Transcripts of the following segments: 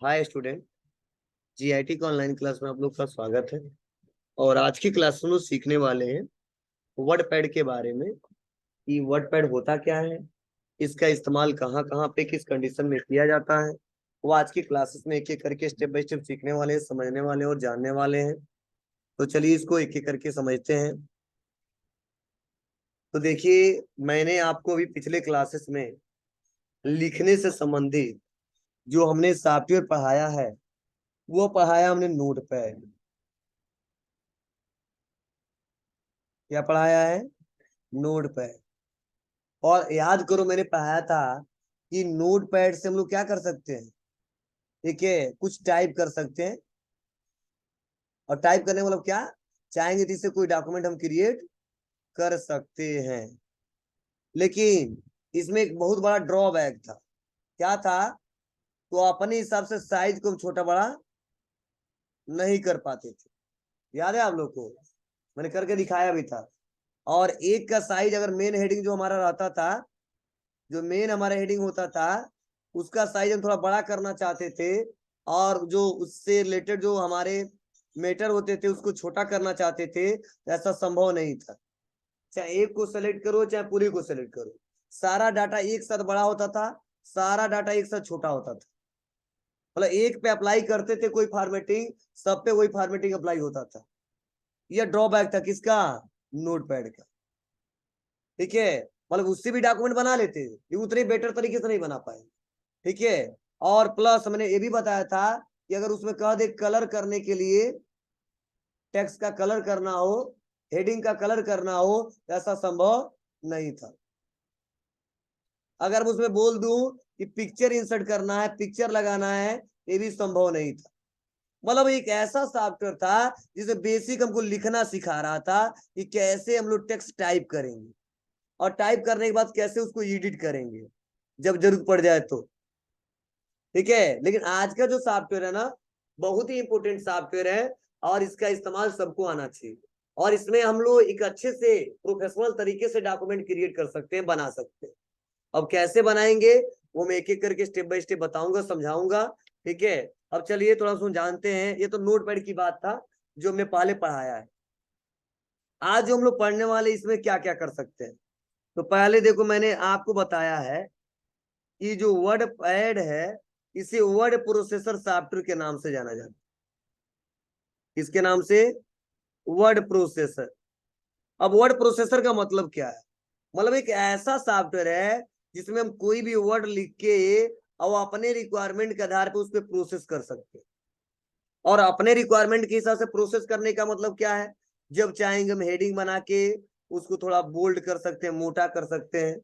Hi student. GIT का online class में आप लोग का स्वागत है। और आज की क्लास में लोग सीखने वाले हैं वर्ड पैड के बारे में कि वर्ड पैड होता क्या है, इसका इस्तेमाल कहाँ कहाँ पे किस कंडीशन में किया जाता है। वो आज की क्लासेस में एक एक करके स्टेप बाय स्टेप सीखने वाले हैं, समझने वाले हैं और जानने वाले हैं। तो चलिए इसको एक एक करके समझते हैं। तो देखिए, मैंने आपको अभी पिछले क्लासेस में लिखने से संबंधित जो हमने सॉफ्टवेयर पढ़ाया है वो पढ़ाया हमने नोट पैड। क्या पढ़ाया है? Note pad. और याद करो, मैंने पढ़ाया था कि नोट पैड से हम लोग क्या कर सकते हैं। ठीक है, कुछ टाइप कर सकते हैं। और टाइप करने का मतलब क्या, चाहेंगे तो इससे कोई डॉक्यूमेंट हम क्रिएट कर सकते हैं। लेकिन इसमें एक बहुत बड़ा ड्रॉबैक था। क्या था? तो अपने हिसाब से साइज को हम छोटा बड़ा नहीं कर पाते थे। याद है आप लोग को? मैंने करके दिखाया भी था। और एक का साइज अगर मेन हेडिंग जो हमारा रहता था, जो मेन हमारा हेडिंग होता था, उसका साइज हम थोड़ा बड़ा करना चाहते थे। और जो उससे रिलेटेड जो हमारे मैटर होते थे उसको छोटा करना चाहते थे, तो ऐसा संभव नहीं था। चाहे एक को सेलेक्ट करो चाहे पूरी को सेलेक्ट करो, सारा डाटा एक साथ बड़ा होता था, सारा डाटा एक साथ छोटा होता था। मतलब एक पे अप्लाई करते थे कोई फॉर्मेटिंग, सब पे वही फॉर्मेटिंग अप्लाई होता था। यह ड्रॉबैक था किसका? नोटपैड का। ठीक है, मतलब उससे भी डॉक्यूमेंट बना लेते थे, उतने बेटर तरीके से नहीं बना पाए। ठीक है। और प्लस मैंने ये भी बताया था कि अगर उसमें कह दे कलर करने के लिए, टेक्स्ट का कलर करना हो, हेडिंग का कलर करना हो, ऐसा संभव नहीं था। अगर मैं उसमें बोल दूं कि पिक्चर इंसर्ट करना है, पिक्चर लगाना है, ये भी संभव नहीं था। मतलब एक ऐसा सॉफ्टवेयर था जिसे बेसिक हमको लिखना सिखा रहा था कि कैसे हम लोग टेक्स्ट टाइप करेंगे और टाइप करने के बाद कैसे उसको एडिट करेंगे जब जरूरत पड़ जाए तो। ठीक है। लेकिन आज का जो सॉफ्टवेयर है ना, बहुत ही इंपॉर्टेंट सॉफ्टवेयर है और इसका इस्तेमाल सबको आना चाहिए। और इसमें हम लोग एक अच्छे से प्रोफेशनल तरीके से डॉक्यूमेंट क्रिएट कर सकते हैं, बना सकते हैं। अब कैसे बनाएंगे वो मैं एक एक करके स्टेप बाय स्टेप बताऊंगा, समझाऊंगा। ठीक है। अब चलिए थोड़ा सा जानते हैं। ये तो नोटपैड की बात था जो हमने पहले पढ़ाया है। आज जो हम लोग पढ़ने वाले इसमें क्या क्या कर सकते हैं। तो पहले देखो, मैंने आपको बताया है कि जो वर्ड पैड है इसे वर्ड प्रोसेसर सॉफ्टवेयर के नाम से जाना जाता है। इसके नाम से वर्ड प्रोसेसर। अब वर्ड प्रोसेसर का मतलब क्या है? मतलब एक ऐसा सॉफ्टवेयर है जिसमें हम कोई भी वर्ड लिख के और अपने रिक्वायरमेंट के आधार पर उस पर प्रोसेस कर सकते हैं। और अपने रिक्वायरमेंट के हिसाब से प्रोसेस करने का मतलब क्या है, जब चाहेंगे हम हेडिंग बना के उसको थोड़ा बोल्ड कर सकते हैं, मोटा कर सकते हैं।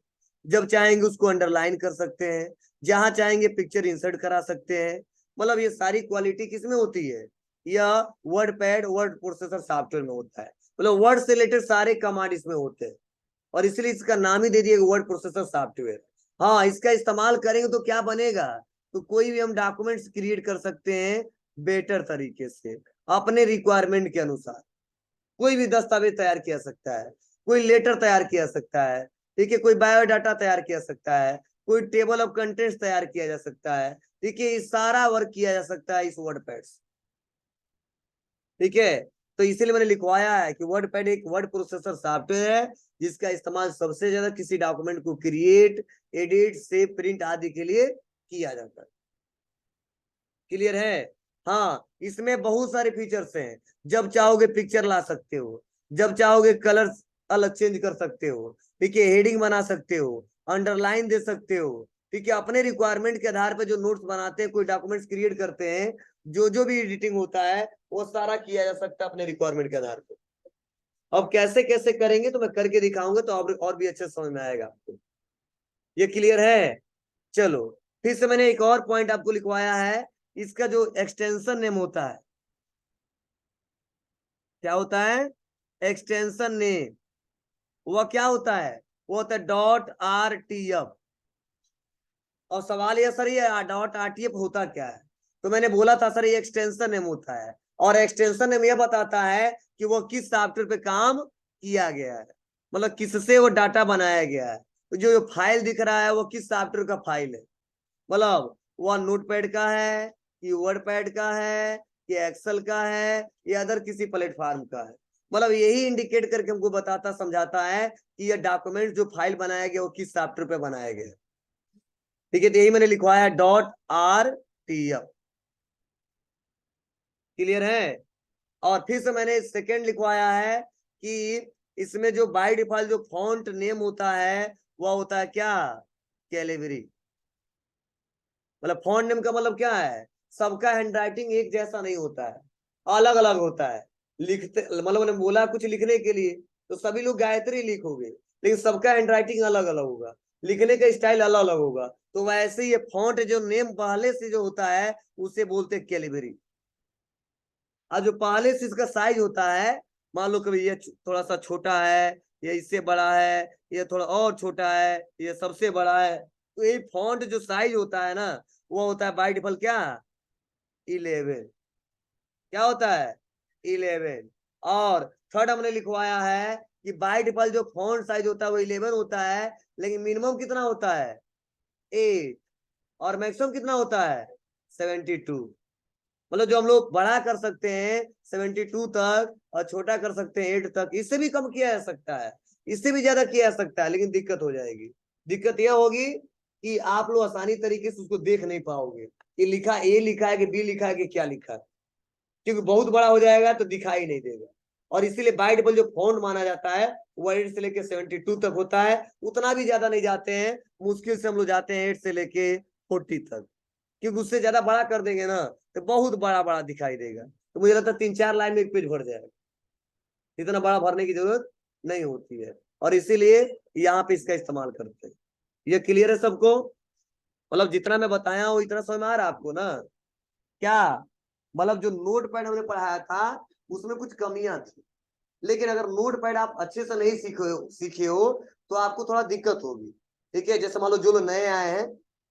जब चाहेंगे उसको अंडरलाइन कर सकते हैं। जहां चाहेंगे पिक्चर इंसर्ट करा सकते हैं। मतलब ये सारी क्वालिटी किसमें होती है? यह word pad word processor software में होता है। मतलब वर्ड से रिलेटेड सारे कमांड इसमें होते हैं। और इसलिए इसका नाम ही दे दिया वर्ड प्रोसेसर सॉफ्टवेयर। हाँ, इसका इस्तेमाल करेंगे तो क्या बनेगा? तो कोई भी हम डॉक्यूमेंट्स क्रिएट कर सकते हैं बेटर तरीके से, अपने रिक्वायरमेंट के अनुसार। कोई भी दस्तावेज तैयार किया सकता है, कोई लेटर तैयार किया सकता है। ठीक है, कोई बायोडाटा तैयार किया सकता है, कोई टेबल ऑफ कंटेंट्स तैयार किया जा सकता है। ठीक है, ये सारा वर्क किया जा सकता है इस वर्ड पैड से। ठीक है। तो इसीलिए मैंने लिखवाया है कि वर्ड पैड एक वर्ड प्रोसेसर सॉफ्टवेयर है जिसका इस्तेमाल सबसे ज्यादा किसी डॉक्यूमेंट को क्रिएट, एडिट, सेव, प्रिंट आदि के लिए किया जाता है। क्लियर है? हाँ, इसमें बहुत सारे फीचर्स हैं। जब चाहोगे पिक्चर ला सकते हो, जब चाहोगे कलर अलग चेंज कर सकते हो। ठीक है, हेडिंग बना सकते हो, अंडरलाइन दे सकते हो। ठीक है, अपने रिक्वायरमेंट के आधार पर जो नोट्स बनाते हैं, कोई डॉक्यूमेंट्स क्रिएट करते हैं, जो भी एडिटिंग होता है वो सारा किया जा सकता है अपने रिक्वायरमेंट के आधार पर। अब कैसे कैसे करेंगे तो मैं करके दिखाऊंगा, तो और भी अच्छे समझ में आएगा आपको। ये क्लियर है? चलो, फिर से मैंने एक और पॉइंट आपको लिखवाया है। इसका जो एक्सटेंशन नेम होता है, क्या होता है? Extension name. वह क्या होता है? वो होता है .rtf। और सवाल ये सर, ये .rtf होता क्या है? तो मैंने बोला था सर, ये एक्सटेंशन नेम होता है। और एक्सटेंशन नेम यह बताता है कि वो किस सॉफ्टवेयर पे काम किया गया है, मतलब किससे वो डाटा बनाया गया है। तो जो फाइल दिख रहा है वो किस सॉफ्टवेयर का फाइल है। मतलब वह नोटपैड का है, कि वर्डपैड का है, कि एक्सेल का है, या अदर किसी प्लेटफॉर्म का है। मतलब यही इंडिकेट करके हमको बताता समझाता है कि ये डॉक्यूमेंट जो फाइल बनाया गया वो किस सॉफ्टवेयर पे बनाया गया। ठीक है, तो यही मैंने लिखवाया .rtf। क्लियर है। और फिर से मैंने सेकंड लिखवाया है कि इसमें जो बाय डिफॉल्ट जो फॉन्ट नेम होता है वह होता है क्या, कैलिबरी। मतलब फॉन्ट नेम का मतलब क्या है, सबका हैंडराइटिंग एक जैसा नहीं होता है, अलग अलग होता है। लिखते मतलब मैंने बोला कुछ लिखने के लिए तो सभी लोग गायत्री लिखोगे, लेकिन सबका हैंडराइटिंग अलग अलग होगा, लिखने का स्टाइल अलग अलग होगा। तो वैसे ही ये फॉन्ट जो नेम पहले से जो होता है उसे बोलते हैं कैलिबरी। और जो पहले से इसका साइज होता है, मान लो कभी ये थोड़ा सा छोटा है, ये इससे बड़ा है, ये थोड़ा और छोटा है, ये सबसे बड़ा है, तो ये फॉन्ट जो साइज होता है ना वो होता है बाय डिफॉल्ट क्या, 11। क्या होता है, 11। और थर्ड हमने लिखवाया है कि बाय डिफॉल्ट जो फॉन्ट साइज होता है वो 11 होता है, लेकिन मिनिमम कितना होता है, 8, और मैक्सिमम कितना होता है, 72। मतलब जो हम लोग बड़ा कर सकते हैं 72 तक और छोटा कर सकते हैं 8 तक, इससे भी कम किया जा सकता है, इससे भी ज्यादा किया जा सकता है, लेकिन दिक्कत हो जाएगी। दिक्कत यह होगी कि आप लोग आसानी तरीके से उसको देख नहीं पाओगे कि लिखा ए लिखा है कि बी लिखा है कि क्या लिखा है, क्योंकि बहुत बड़ा हो जाएगा तो दिखाई नहीं देगा। और इसीलिए बाय डिफॉल्ट जो फॉन्ट माना जाता है वो 8 से लेके 72 तक होता है, उतना भी ज्यादा नहीं जाते हैं, मुश्किल से हम लोग जाते हैं 8 से लेके 40 तक, क्योंकि उससे ज्यादा बड़ा कर देंगे ना तो बहुत बड़ा बड़ा दिखाई देगा, तो मुझे लगता है 3-4 लाइन में एक पेज भर जाएगा, इतना बड़ा भरने की जरूरत नहीं होती है। और इसीलिए यहाँ पे इसका इस्तेमाल करते हैं। ये क्लियर है सबको, मतलब जितना मैं बताया हूँ इतना समझ में आ रहा है आपको ना क्या। मतलब जो नोट पैड हमने पढ़ाया था उसमें कुछ कमियां थी, लेकिन अगर नोट पैड आप अच्छे से नहीं सीखे हो तो आपको थोड़ा दिक्कत होगी। ठीक है, जैसे मान लो जो लोग नए आए हैं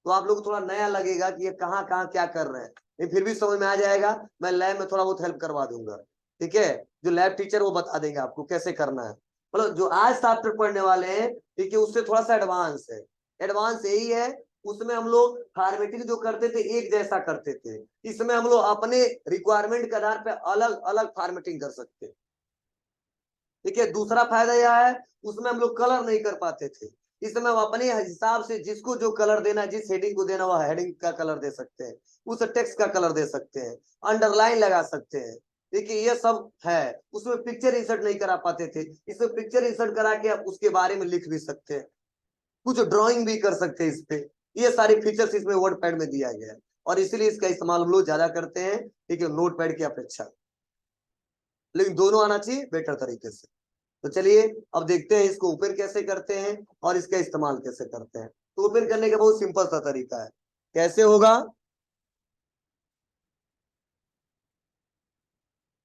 तो आप लोग को थोड़ा नया लगेगा कि ये कहाँ कहाँ क्या कर रहे हैं, लेकिन फिर भी समझ में आ जाएगा। मैं लैब में थोड़ा बहुत हेल्प करवा दूंगा। ठीक है, जो लैब टीचर वो बता देंगे आपको कैसे करना है। मतलब जो आज सॉफ्टवेयर पढ़ने वाले हैं ठीक है उससे थोड़ा सा एडवांस है। एडवांस यही है, उसमें हम लोग फॉर्मेटिंग जो करते थे एक जैसा करते थे, इसमें हम लोग अपने रिक्वायरमेंट के आधार पर अलग अलग फॉर्मेटिंग कर सकते हैं। ठीक है, दूसरा फायदा यह है उसमें हम लोग कलर नहीं कर पाते थे, इसमें हम अपने हिसाब से जिसको जो कलर देना है, जिस हेडिंग को देना वह हेडिंग का कलर दे सकते हैं, उस टेक्स्ट का कलर दे सकते हैं, अंडरलाइन लगा सकते हैं। देखिए ये सब है। उसमें पिक्चर इंसर्ट नहीं करा पाते थे, इसमें पिक्चर इंसर्ट करा के आप उसके बारे में लिख भी सकते हैं, कुछ ड्राइंग भी कर सकते हैं इस पे। ये सारे फीचर्स इसमें वर्ड पैड में दिया गया है, और इसीलिए इसका इस्तेमाल हम लोग ज्यादा करते हैं, ठीक है, नोट पैड की अपेक्षा। लेकिन दोनों आना चाहिए बेटर तरीके से। तो चलिए अब देखते हैं इसको ओपन कैसे करते हैं और इसका इस्तेमाल कैसे करते हैं। तो ओपन करने का बहुत सिंपल सा तरीका है, कैसे होगा,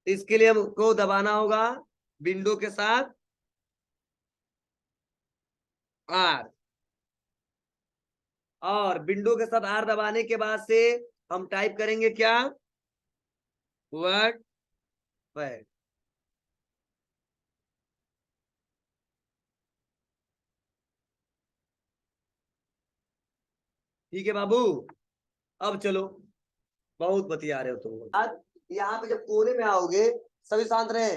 इसके लिए हमको दबाना होगा विंडो के साथ आर, और विंडो के साथ आर दबाने के बाद से हम टाइप करेंगे क्या, वर्ड पैड। ठीक है बाबू, अब चलो, बहुत बतिया रहे हो तुम लोग। आज यहाँ पे जब कोने में आओगे, सभी शांत रहे,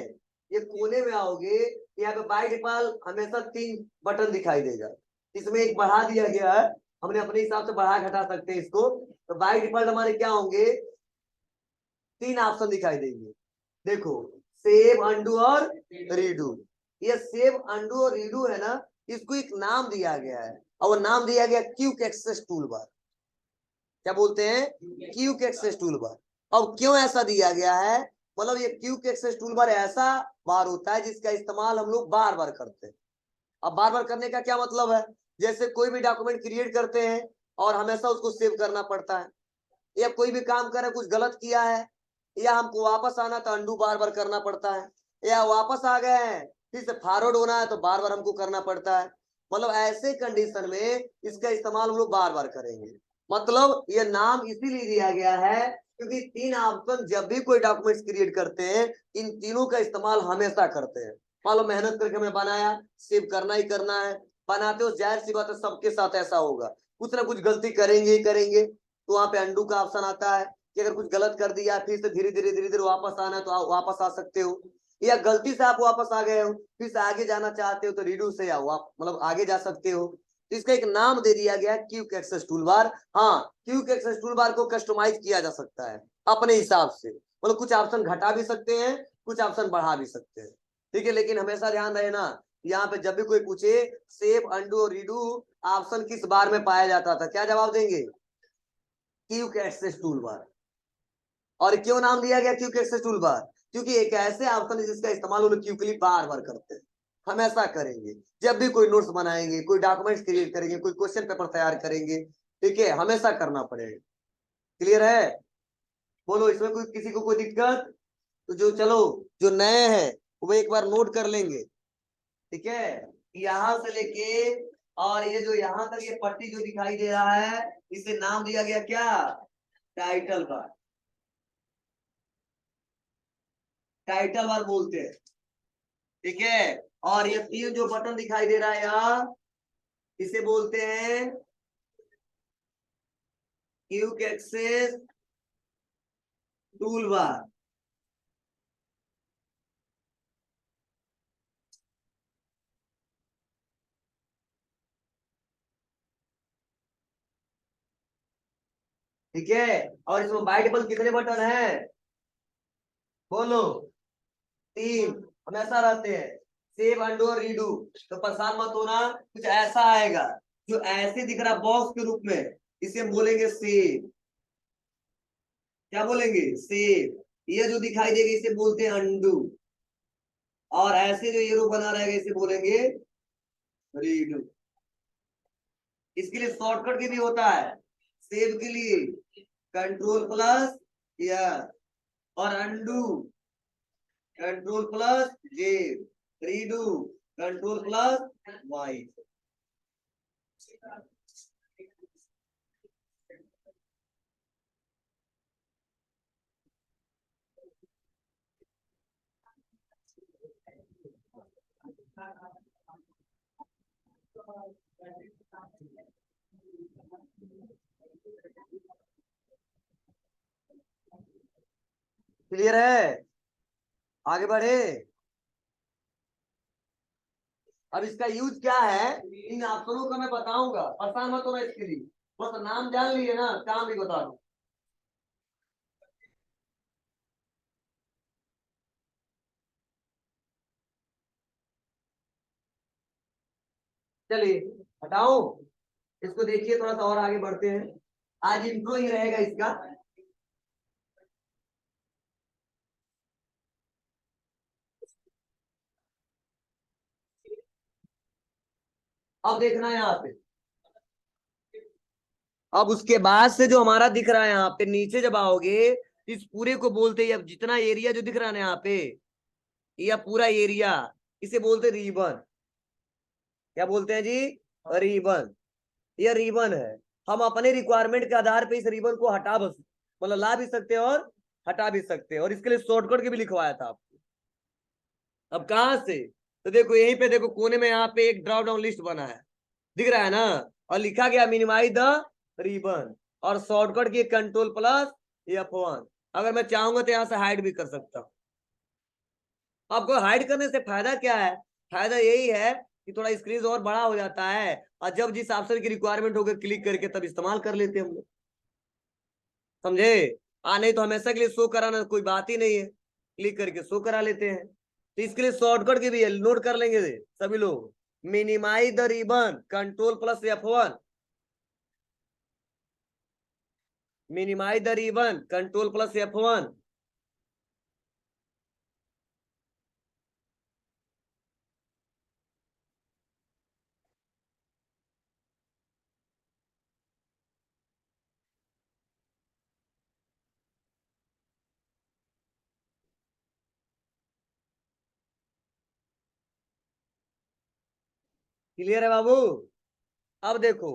ये कोने में आओगे, यहाँ पे बाय डिफॉल्ट हमेशा 3 बटन दिखाई देगा, इसमें एक बढ़ा दिया गया है, हमने अपने हिसाब से बढ़ा घटा सकते हैं इसको। तो बाय डिफॉल्ट हमारे क्या होंगे, 3 ऑप्शन दिखाई देंगे। देखो, सेव, अंडू और रीडू। ये सेव, अंडू और रीडू है ना, इसको एक नाम दिया गया है, और वो नाम दिया गया क्विक एक्सेस टूल बार। क्या बोलते हैं, क्विक एक्सेस टूल बार। अब क्यों ऐसा दिया गया है, मतलब ये क्विक एक्सेस टूल बार ऐसा बार होता है जिसका इस्तेमाल हम लोग बार बार करते हैं। अब बार बार करने का क्या मतलब है, जैसे कोई भी डॉक्यूमेंट क्रिएट करते हैं और हमेशा उसको सेव करना पड़ता है, या कोई भी काम करे कुछ गलत किया है या हमको वापस आना तो अंडू बार बार करना पड़ता है, या वापस आ गए हैं फिर से फॉरवर्ड होना है तो बार बार हमको करना पड़ता है। मतलब ऐसे कंडीशन में इसका इस्तेमाल हम लोग बार बार करेंगे। मतलब ये नाम इसीलिए दिया गया है क्योंकि 3 ऑप्शन जब भी कोई डॉक्यूमेंट्स क्रिएट करते हैं इन तीनों का इस्तेमाल हमेशा करते हैं। मान लो मेहनत करके हमें बनाया, सेव करना ही करना है, बनाते हो जाहिर सी बात है सबके साथ ऐसा होगा, कुछ ना कुछ गलती करेंगे ही करेंगे, तो वहां पे अंडू का ऑप्शन आता है, कि अगर कुछ गलत कर दिया फिर से धीरे धीरे वापस आना है तो वापस आ सकते हो, या गलती से आप वापस आ गए हो फिर से आगे जाना चाहते हो तो रीडू से आओ आप, मतलब आगे जा सकते हो। तो इसका एक नाम दे दिया गया क्विक एक्सेस टूल बार। हाँ, क्विक एक्सेस टूल बार को कस्टमाइज किया जा सकता है अपने हिसाब से, मतलब कुछ ऑप्शन घटा भी सकते हैं, कुछ ऑप्शन बढ़ा भी सकते हैं, ठीक है। लेकिन हमेशा ध्यान रहे ना, यहाँ पे जब भी कोई पूछे सेव अंडू और रीडू ऑप्शन किस बार में पाया जाता था, क्या जवाब देंगे? Quick access tool bar. और क्यों नाम दिया गया क्विक एक्सेस टूल बार? क्योंकि एक ऐसे ऑप्शन है जिसका इस्तेमाल वो लोग क्विकली बार बार करते हैं, हमेशा करेंगे। जब भी कोई नोट्स बनाएंगे, कोई डॉक्यूमेंट्स क्रिएट करेंगे, कोई क्वेश्चन पेपर तैयार करेंगे, ठीक है, हमेशा करना पड़ेगा। क्लियर है? बोलो, इसमें कोई किसी को कोई दिक्कत? तो जो चलो जो नए हैं वो एक बार नोट कर लेंगे, ठीक है। यहां से लेके और ये जो यहाँ तक ये पट्टी जो दिखाई दे रहा है इसे नाम दिया गया क्या? Title bar. टाइटल बार बोलते हैं, ठीक है। और ये तीन जो बटन दिखाई दे रहा है यहाँ, इसे बोलते हैं क्विक एक्सेस टूल बार। ठीक है। और इसमें बाय डिफॉल्ट कितने बटन है? बोलो। तीन हमेशा रहते हैं, सेव अंडू और रीडू। तो परेशान मत होना, कुछ ऐसा आएगा जो ऐसे दिख रहा बॉक्स के रूप में, इसे हम बोलेंगे सेव। क्या बोलेंगे? सेव। ये जो दिखाई देगा इसे बोलते हैं अंडू, और ऐसे जो ये रो बना रहेगा इसे बोलेंगे रीडू। इसके लिए शॉर्टकट की भी होता है, सेव के लिए कंट्रोल प्लस या, और undo control plus J, redo control plus Y. Clear है? आगे बढ़े। अब इसका यूज क्या है इन ऑप्शनों का मैं बताऊंगा, परेशान मत होना इसके लिए, बस नाम जान लिए ना, काम भी बता दो। चलिए हटाओ इसको, देखिए थोड़ा सा और आगे बढ़ते हैं, आज इंट्रो ही रहेगा इसका। अब देखना है यहाँ पे, अब उसके बाद से जो हमारा दिख रहा है यहाँ पे नीचे जब आओगे, इस पूरे को बोलते हैं, अब जितना एरिया जो दिख रहा है ना यहाँ पे, यह पूरा एरिया, इसे बोलते रिबन। क्या बोलते हैं जी? रिबन। यह रिबन है। हम अपने रिक्वायरमेंट के आधार पे इस रिबन को हटा बस, मतलब ला भी सकते हैं और हटा भी सकते हैं, और इसके लिए शॉर्टकट के भी लिखवाया था आपको। अब कहाँ से? तो देखो यहीं पे देखो कोने में यहाँ पे एक ड्रॉप डाउन लिस्ट बना है, दिख रहा है ना, और लिखा गया मिनिमाइज द रिबन, और शॉर्टकट की कंट्रोल प्लस F1। अगर मैं चाहूंगा तो यहाँ से हाइड भी कर सकता हूँ। आपको हाइड करने से फायदा क्या है? फायदा यही है कि थोड़ा स्क्रीन और बड़ा हो जाता है, और जब जिस ऑप्शन की रिक्वायरमेंट होकर क्लिक करके तब इस्तेमाल कर लेते हैं हम लोग, समझे? नहीं तो हमेशा के लिए शो कराना कोई बात ही नहीं है, क्लिक करके शो करा लेते हैं। तो इसके लिए शॉर्टकट की भी है, नोट कर लेंगे सभी लोग। Minimise the ribbon control plus F1। Minimise the ribbon control plus F1। Clear है बाबू? अब देखो,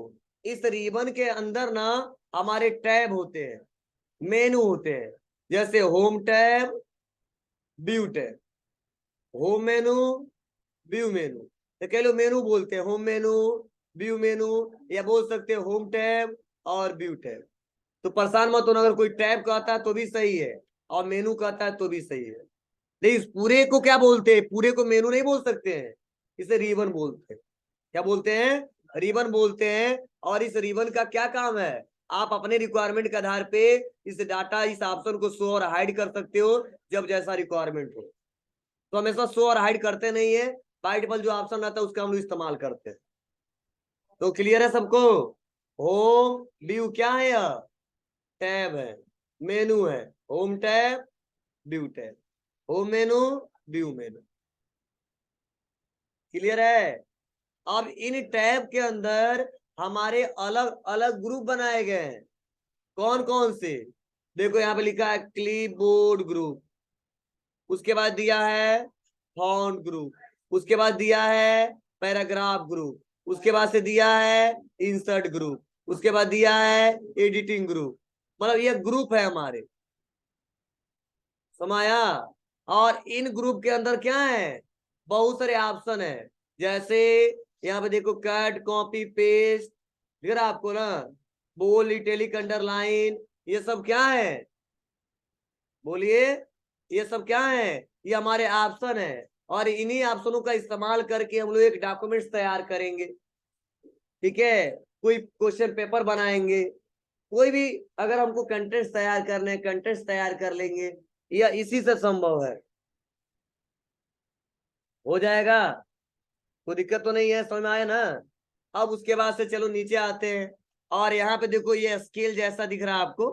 इस रिबन के अंदर ना हमारे टैब होते हैं, मेनू होते हैं, जैसे home tab, view tab. Home मेनू, व्यू मेनू, तो कह लो मेनू बोलते हैं, होम मेनू, व्यू मेनू, या बोल सकते हैं होम टैब और व्यू टैब। तो परेशान मत होना, अगर कोई टैब कहता है तो भी सही है और मेनू कहता है तो भी सही है। नहीं, इस पूरे को क्या बोलते हैं, पूरे को मेनू नहीं बोल सकते हैं, इसे रिबन बोलते हैं। क्या बोलते हैं? रिबन बोलते हैं। और इस रिबन का क्या काम है, आप अपने रिक्वायरमेंट के आधार पे इस डाटा, इस ऑप्शन को शो और हाइड कर सकते हो जब जैसा रिक्वायरमेंट हो। तो हमेशा शो और हाइड करते नहीं है, बाय डिफॉल्ट जो ऑप्शन आता है उसका हम लोग इस्तेमाल करते हैं। तो क्लियर है सबको? होम व्यू क्या है? यह टैब है, मेनू है, home tab, view tab, home मेनू, व्यू मेनू। क्लियर है? अब इन टैब के अंदर हमारे अलग अलग ग्रुप बनाए गए हैं। कौन कौन से? देखो यहाँ पे लिखा है क्लिपबोर्ड ग्रुप, उसके बाद दिया है फॉन्ट ग्रुप, उसके बाद दिया है पैराग्राफ ग्रुप, उसके बाद से दिया है इंसर्ट ग्रुप, उसके बाद दिया है एडिटिंग ग्रुप। मतलब ये ग्रुप है हमारे, समाया। और इन ग्रुप के अंदर क्या है, बहुत सारे ऑप्शन है। जैसे यहाँ पे देखो, कट, कॉपी, पेस्ट, दिख रहा है आपको ना, बोल्ड, इटैलिक, अंडरलाइन, ये सब क्या है? बोलिए, ये सब क्या है? ये हमारे ऑप्शन है। और इन्हीं ऑप्शनों का इस्तेमाल करके हम लोग एक डॉक्यूमेंट्स तैयार करेंगे। ठीक है, कोई क्वेश्चन पेपर बनाएंगे, कोई भी अगर हमको कंटेंट्स तैयार करने, कंटेंट्स तैयार कर लेंगे। यह इसी से संभव है, हो जाएगा, कोई दिक्कत तो नहीं है, समझ में आया ना? अब उसके बाद से चलो नीचे आते हैं। और यहाँ पे देखो, ये स्केल जैसा दिख रहा है आपको,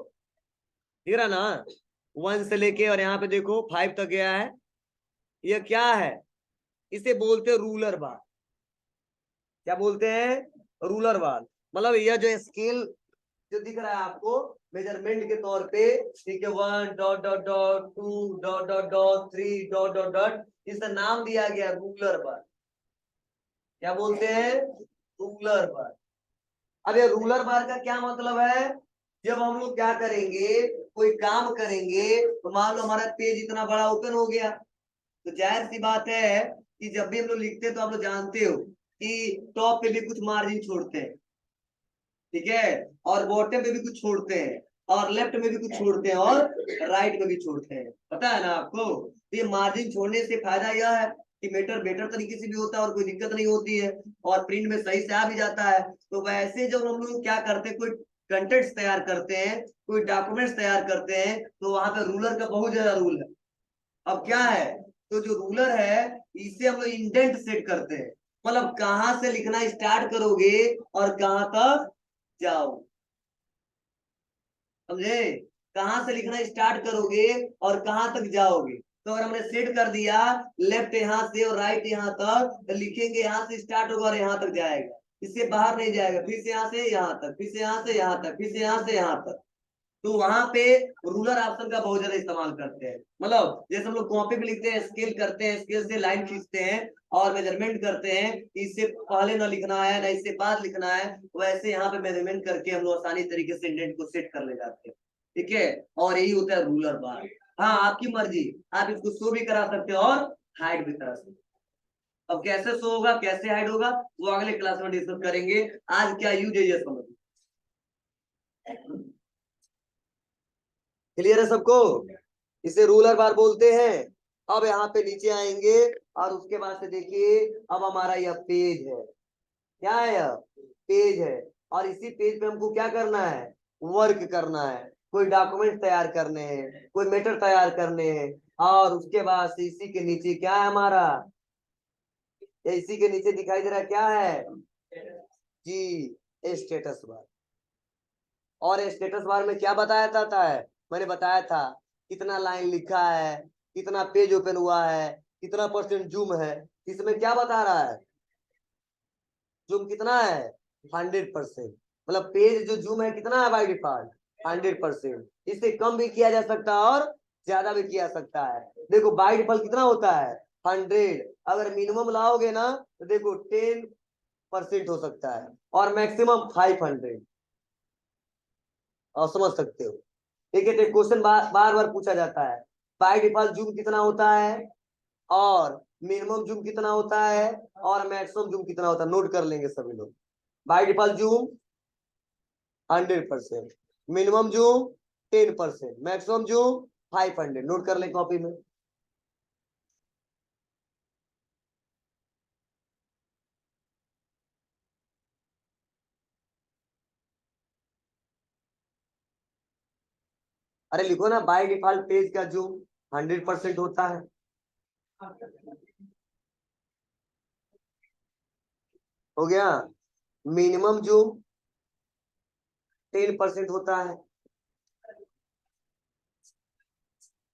दिख रहा ना, 1 से लेके और यहाँ पे देखो 5 तक गया है। ये क्या है? इसे बोलते हैं रूलर बार। क्या बोलते हैं? रूलर बार। मतलब यह जो स्केल जो दिख रहा है आपको मेजरमेंट के तौर पे, ठीक है, 1 dot dot dot 2 dot dot dot 3 dot dot dot, इसका नाम दिया गया रूलर बार। क्या बोलते हैं? रूलर बार। अब ये रूलर बार का क्या मतलब है? जब हम लोग क्या करेंगे, कोई काम करेंगे, तो मान लो हमारा पेज इतना बड़ा ओपन हो गया, तो जाहिर सी बात है कि जब भी हम लोग लिखते हैं तो आप लोग जानते हो कि टॉप पे भी कुछ मार्जिन छोड़ते हैं, ठीक है, और बॉटम पे भी कुछ छोड़ते हैं, और लेफ्ट में भी कुछ छोड़ते हैं, और राइट में भी छोड़ते हैं। पता है ना आपको? तो ये मार्जिन छोड़ने से फायदा यह है कि मेटर बेटर तरीके से भी होता है और कोई दिक्कत नहीं होती है, और प्रिंट में सही से आ भी जाता है। तो वैसे जब हम लोग क्या करते हैं, कोई कंटेंट्स तैयार करते हैं, कोई डॉक्यूमेंट्स तैयार करते हैं, तो वहां पे रूलर का बहुत ज्यादा रूल है। अब क्या है, तो जो रूलर है, इसे हम लोग इंडेंट सेट करते हैं। मतलब कहां से लिखना स्टार्ट करोगे और कहां तक जाओ, समझे? कहां से लिखना स्टार्ट करोगे और कहां तक जाओगे। तो अगर हमने सेट कर दिया लेफ्ट यहाँ से और राइट यहाँ तक, तो लिखेंगे यहाँ से स्टार्ट होगा और यहाँ तक जाएगा, इससे बाहर नहीं जाएगा, फिर से यहाँ से यहाँ तक, फिर से यहाँ से यहाँ तक, फिर से यहाँ से यहाँ तक। तो वहां पे रूलर ऑप्शन का बहुत ज्यादा इस्तेमाल करते हैं। मतलब जैसे हम लोग कॉपी पे लिखते हैं, स्केल करते हैं, स्केल से लाइन खींचते हैं और मेजरमेंट करते हैं, इससे पहले ना लिखना है ना इससे बाद लिखना है, वैसे यहाँ पे मेजरमेंट करके हम लोग आसानी तरीके से इंडेंट को सेट कर ले जाते हैं। ठीक है, और यही होता है रूलर बार। हाँ, आपकी मर्जी, आप इसको शो भी करा सकते हो और हाइड भी करा सकते हो। अब कैसे शो होगा, कैसे हाइड होगा, वो अगले क्लास में डिस्कस करेंगे। आज क्या यूज है ये समझ। क्लियर है सबको? इसे रूलर बार बोलते हैं। अब यहाँ पे नीचे आएंगे और उसके बाद से देखिए, अब हमारा यह पेज है। क्या है? यह पेज है। और इसी पेज पे हमको क्या करना है, वर्क करना है, कोई डॉक्यूमेंट तैयार करने हैं, कोई मैटर तैयार करने हैं। और उसके बाद से इसी के नीचे क्या है हमारा, इसी के नीचे दिखाई दे रहा है क्या है जी, स्टेटस बार। और स्टेटस बार में क्या बताया जाता है, मैंने बताया था कितना लाइन लिखा है, कितना पेज ओपन हुआ है, कितना परसेंट जूम है। इसमें क्या बता रहा है, जूम कितना है, 100%। मतलब पेज जो जूम है कितना है बाई डिफॉल्ट, 100%। इससे कम भी किया जा सकता है और ज्यादा भी किया सकता है। देखो बाई डिफॉल्ट कितना होता है, 100। अगर मिनिमम लाओगे ना तो देखो 10% हो सकता है, और मैक्सिमम 500। और समझ सकते हो? ठीक है, तो क्वेश्चन बार बार पूछा जाता है, बाय डिफॉल्ट जूम कितना होता है, और मिनिमम जूम कितना होता है, और मैक्सिमम जूम कितना होता है। नोट कर लेंगे सभी लोग। By default zoom 100%, minimum zoom 10%, maximum zoom 500। Note कर ले कॉपी में। अरे लिखो ना, बाय डिफॉल्ट पेज का जूम 100% होता है। हो गया। मिनिमम जूम 10% होता है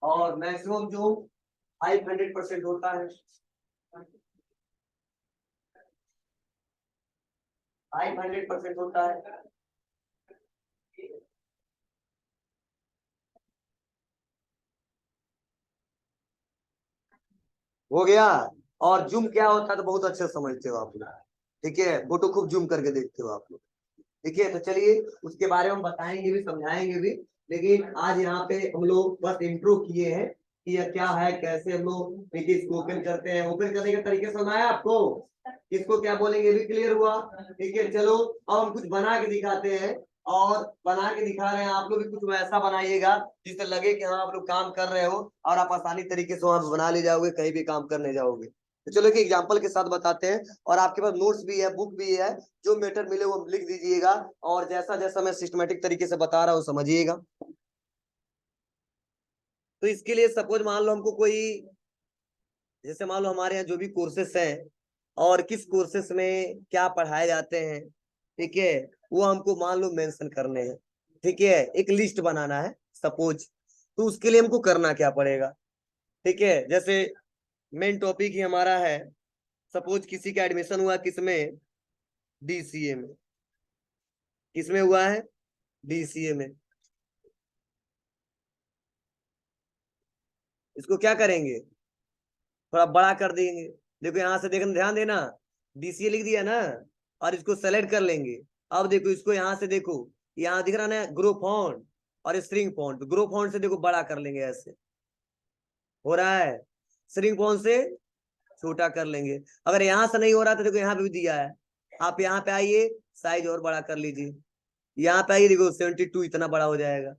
और मैक्सिमम जूम 500% होता है। 500% होता है। हो गया। और जूम क्या होता है तो बहुत अच्छे से समझते हो आप लोग। ठीक है, फोटो खूब जूम करके देखते हो आप लोग। ठीक है, तो चलिए उसके बारे में बताएंगे भी, समझाएंगे भी। लेकिन आज यहाँ पे हम लोग बस इंट्रो किए हैं कि यह क्या है, कैसे हम लोग देखिए इसको ओपन करते हैं। ओपन करने का तरीके समझ आया आपको? इसको क्या बोलेंगे भी क्लियर हुआ? ठीक है, चलो अब हम कुछ बना के दिखाते हैं। और बना के दिखा रहे हैं, आप लोग भी कुछ वैसा बनाइएगा जिससे लगे कि हाँ आप लोग काम कर रहे हो और आप आसानी तरीके से वहां बना ले जाओगे, कहीं भी काम करने जाओगे। तो चलो एक एग्जाम्पल के साथ बताते हैं। और आपके पास नोट्स भी है, बुक भी है, जो मैटर मिले वो लिख दीजिएगा। और जैसा जैसा मैं सिस्टमेटिक तरीके से बता रहा हूँ समझिएगा। तो इसके लिए सपोज मान लो हमको कोई, जैसे मान लो हमारे यहाँ जो भी कोर्सेस हैं और किस कोर्सेस में क्या पढ़ाए जाते हैं, ठीक है, वो हमको मान लो मेंशन करने हैं। ठीक है, एक लिस्ट बनाना है सपोज। तो उसके लिए हमको करना क्या पड़ेगा? ठीक है, जैसे मेन टॉपिक ही हमारा है, सपोज किसी का एडमिशन हुआ किसमें, डीसीए में। किसमें हुआ है? डीसीए में। इसको क्या करेंगे, थोड़ा बड़ा कर देंगे। देखो यहाँ से देखना, ध्यान देना, डीसीए लिख दिया ना, और इसको सेलेक्ट कर लेंगे। अब देखो इसको यहाँ से देखो, यहाँ दिख रहा ना ग्रो फॉन्ट और स्ट्रिंग फॉन्ट। ग्रो फॉन्ट से देखो बड़ा कर लेंगे, ऐसे हो रहा है। स्ट्रिंग फॉन्ट से छोटा कर लेंगे। अगर यहाँ से नहीं हो रहा तो देखो यहाँ पे भी दिया है, आप यहाँ पे आइए, साइज और बड़ा कर लीजिए। यहाँ पे आइए, देखो 72 इतना बड़ा हो जाएगा।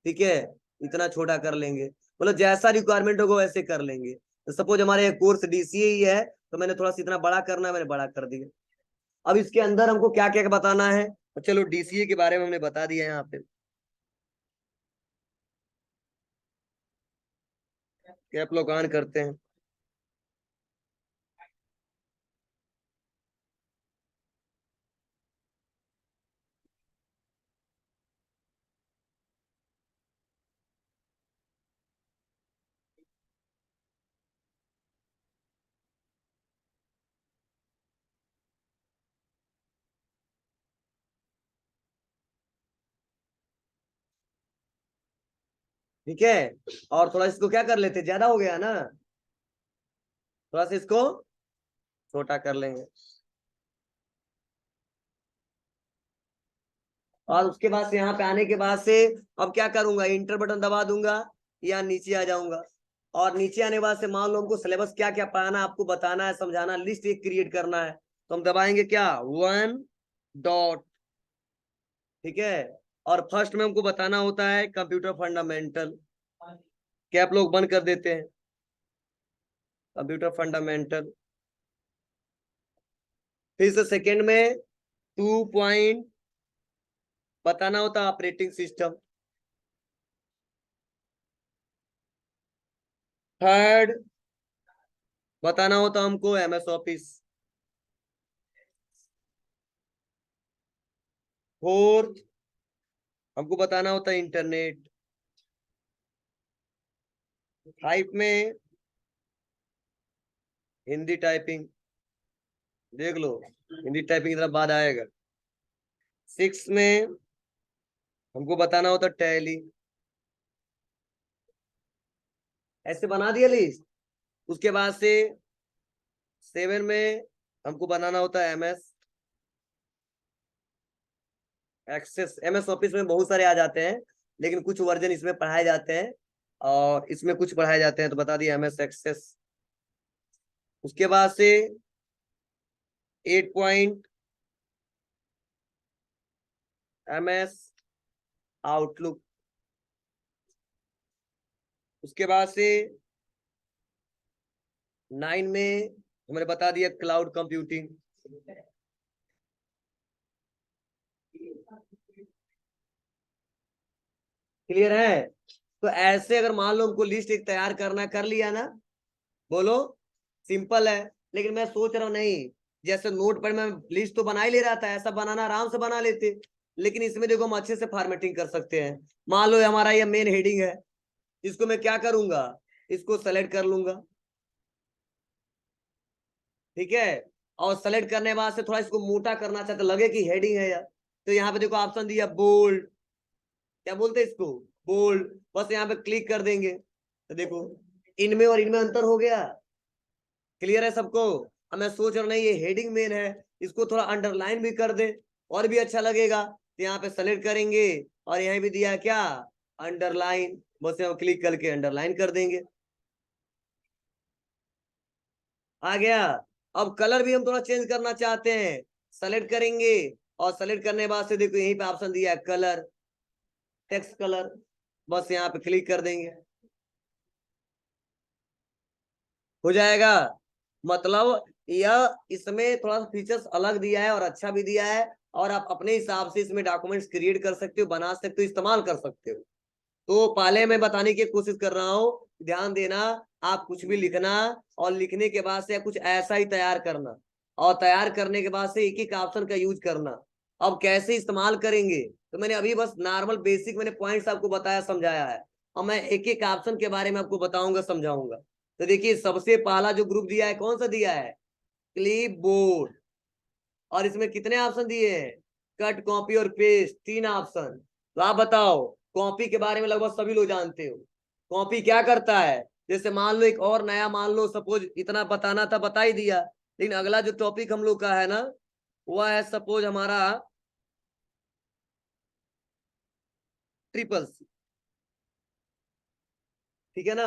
ठीक है, इतना छोटा कर लेंगे, मतलब जैसा रिक्वायरमेंट होगा वैसे कर लेंगे। तो सपोज हमारे कोर्स डीसीए ही है, तो मैंने थोड़ा सा इतना बड़ा करना है, मैंने बड़ा कर दिया। अब इसके अंदर हमको क्या क्या बताना है, तो चलो डीसीए के बारे में हमने बता दिया है यहाँ पे। कैप लॉक ऑन करते हैं। ठीक है, और थोड़ा इसको क्या कर लेते, ज्यादा हो गया ना, थोड़ा सा इसको छोटा कर लेंगे। और उसके बाद से यहाँ पे आने के बाद से अब क्या करूंगा, इंटर बटन दबा दूंगा या नीचे आ जाऊंगा। और नीचे आने के बाद से मान लो हमको सिलेबस क्या क्या पढ़ाना आपको बताना है, समझाना, लिस्ट एक क्रिएट करना है। तो हम दबाएंगे क्या, 1 डॉट। ठीक है, और फर्स्ट में हमको बताना होता है कंप्यूटर फंडामेंटल। कैप लोग बंद कर देते हैं, कंप्यूटर फंडामेंटल। फिर से सेकेंड में 2 पॉइंट बताना होता है ऑपरेटिंग सिस्टम। थर्ड बताना होता हमको एमएस ऑफिस। फोर्थ हमको बताना होता है इंटरनेट। 5 में हिंदी टाइपिंग, देख लो हिंदी टाइपिंग की तरफ बाद आएगा। 6 में हमको बताना होता टैली। ऐसे बना दिया लिस्ट। उसके बाद से 7 में हमको बनाना होता है एमएस एक्सेस। एमएस ऑफिस में बहुत सारे आ जाते हैं, लेकिन कुछ वर्जन इसमें पढ़ाए जाते हैं और इसमें कुछ पढ़ाए जाते हैं, तो बता दिया एमएस एक्सेस। उसके बाद से 8 पॉइंट एमएस आउटलुक, उसके बाद से 9 में हमने बता दिया क्लाउड कंप्यूटिंग। क्लियर है? तो ऐसे अगर मान लो हमको लिस्ट एक तैयार करना, कर लिया ना, बोलो, सिंपल है। लेकिन मैं सोच रहा हूँ नहीं, जैसे नोट पर मैं लिस्ट तो बना ही ले रहा था, ऐसा बनाना आराम से बना लेते, लेकिन इसमें देखो हम अच्छे से फॉर्मेटिंग कर सकते हैं। मान लो हमारा ये मेन हेडिंग है, इसको मैं क्या करूंगा, इसको सेलेक्ट कर लूंगा, ठीक है। और सेलेक्ट करने के बाद से थोड़ा इसको मोटा करना चाहते, लगे कि हेडिंग है यार, तो यहाँ पे देखो ऑप्शन दिया बोल्ड, क्या बोलते हैं इसको, बोल्ड। बस यहाँ पे क्लिक कर देंगे तो देखो इनमें और इनमें अंतर हो गया। क्लियर है सबको? अब मैं सोच रहा हूँ नहीं ये हेडिंग मेन है, इसको थोड़ा अंडरलाइन भी कर दे और भी अच्छा लगेगा। तो यहाँ पे सेलेक्ट करेंगे और यहाँ भी दिया क्या, अंडरलाइन, बस यहाँ क्लिक करके अंडरलाइन कर देंगे, आ गया। अब कलर भी हम थोड़ा चेंज करना चाहते हैं, सेलेक्ट करेंगे और सेलेक्ट करने के बाद से देखो यहीं पे ऑप्शन दिया है कलर, टेक्स्ट कलर, बस यहाँ पे क्लिक कर देंगे, हो जाएगा। मतलब यह इसमें थोड़ा सा फीचर्स अलग दिया है और अच्छा भी दिया है, और आप अपने हिसाब से इसमें डॉक्यूमेंट्स क्रिएट कर सकते हो, बना सकते हो, इस्तेमाल कर सकते हो। तो पहले मैं बताने की कोशिश कर रहा हूँ, ध्यान देना, आप कुछ भी लिखना और लिखने के बाद से कुछ ऐसा ही तैयार करना, और तैयार करने के बाद से एक एक ऑप्शन का यूज करना। अब कैसे इस्तेमाल करेंगे, तो मैंने अभी बस नॉर्मल बेसिक मैंने पॉइंट्स आपको बताया, समझाया है, और मैं एक एक ऑप्शन के बारे में आपको बताऊंगा, समझाऊंगा। तो देखिए सबसे पहला जो ग्रुप दिया है, कौन सा दिया है, क्लिप बोर्ड, और इसमें कितने ऑप्शन दिए हैं, कट, कॉपी और पेस्ट, 3 ऑप्शन। तो आप बताओ, कॉपी के बारे में लगभग सभी लोग जानते हो, कॉपी क्या करता है। जैसे मान लो एक और नया, मान लो सपोज इतना बताना था, बता ही दिया, लेकिन अगला जो टॉपिक हम लोग का है ना, वह है सपोज हमारा ट्रिपल सी, ठीक है ना।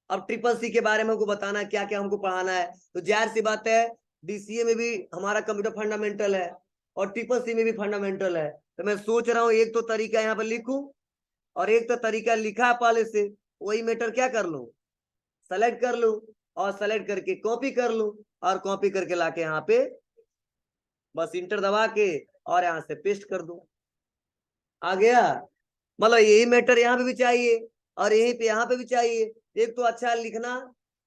अब ट्रिपल सी के बारे में हमको बताना क्या क्या हमको पढ़ाना है, तो जाहिर सी बात है डीसीए में भी हमारा कंप्यूटर फंडामेंटल है और ट्रिपल सी में भी फंडामेंटल है। तो मैं सोच रहा हूँ एक तो तरीका यहाँ पर लिखूं, और एक तो तरीका लिखा है पहले से, वही मैटर क्या कर लूं, सेलेक्ट कर लूं, और सेलेक्ट करके कॉपी कर लूं, और कॉपी करके लाके यहाँ पे बस इंटर दबा के और यहाँ से पेस्ट कर दूं, आ गया। मतलब यही मैटर यहाँ पे भी चाहिए और यहीं पे यहाँ पे भी चाहिए। एक तो अच्छा लिखना,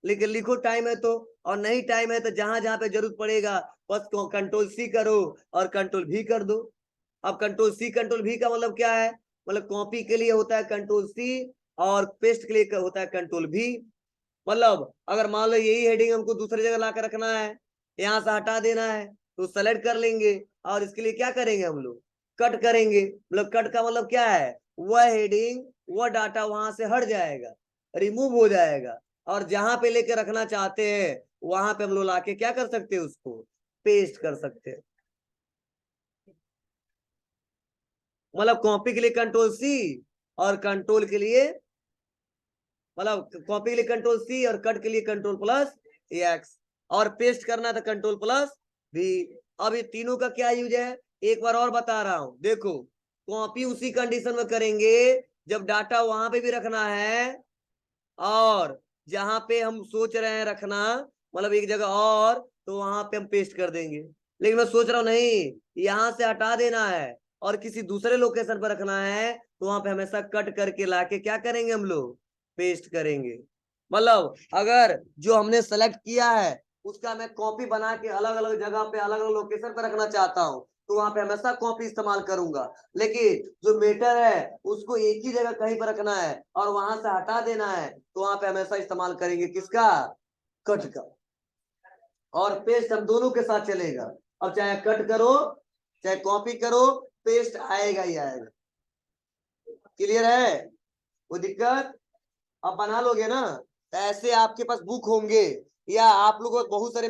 लेकिन लिखो टाइम है तो, और नहीं टाइम है तो जहां जहां पे जरूरत पड़ेगा बस कंट्रोल सी करो और कंट्रोल भी कर दो। अब कंट्रोल सी कंट्रोल भी का मतलब क्या है, मतलब कॉपी के लिए होता है कंट्रोल सी और पेस्ट के लिए होता है कंट्रोल भी। मतलब अगर मान लो यही हेडिंग हमको दूसरी जगह ला कर रखना है, यहाँ से हटा देना है, तो सेलेक्ट कर लेंगे और इसके लिए क्या करेंगे हम लोग, कट करेंगे। मतलब कट का मतलब क्या है, वह हेडिंग वह डाटा वहां से हट जाएगा, रिमूव हो जाएगा, और जहां पे लेके रखना चाहते हैं वहां पे हम लोग लाके क्या कर सकते हैं, उसको पेस्ट कर सकते हैं। मतलब कॉपी के लिए कंट्रोल सी और कंट्रोल के लिए, मतलब कॉपी के लिए कंट्रोल सी और कट के लिए कंट्रोल प्लस एक्स, और पेस्ट करना था कंट्रोल प्लस भी। अब ये तीनों का क्या यूज है, एक बार और बता रहा हूं, देखो कॉपी उसी कंडीशन में करेंगे जब डाटा वहां पे भी रखना है, और जहां पे हम सोच रहे हैं रखना, मतलब एक जगह और, तो वहां पे हम पेस्ट कर देंगे। लेकिन मैं सोच रहा हूँ नहीं, यहां से हटा देना है और किसी दूसरे लोकेशन पर रखना है, तो वहां पे हमेशा कट करके लाके क्या करेंगे हम लोग, पेस्ट करेंगे। मतलब अगर जो हमने सेलेक्ट किया है उसका मैं कॉपी बना के अलग अलग जगह पे अलग अलग लोकेशन पे रखना चाहता हूँ, तो वहां पे हमेशा कॉपी इस्तेमाल करूंगा। लेकिन जो मेटर है उसको एक ही जगह कहीं पर रखना है और वहां से हटा देना है, तो वहां पे हमेशा इस्तेमाल करेंगे किसका, कट का। और पेस्ट हम दोनों के साथ चलेगा, अब चाहे कट करो चाहे कॉपी करो, पेस्ट आएगा ही आएगा। क्लियर है? कोई दिक्कत? अब बना लोगे ना, तो ऐसे आपके पास बुक होंगे या आप लोगों को बहुत सारे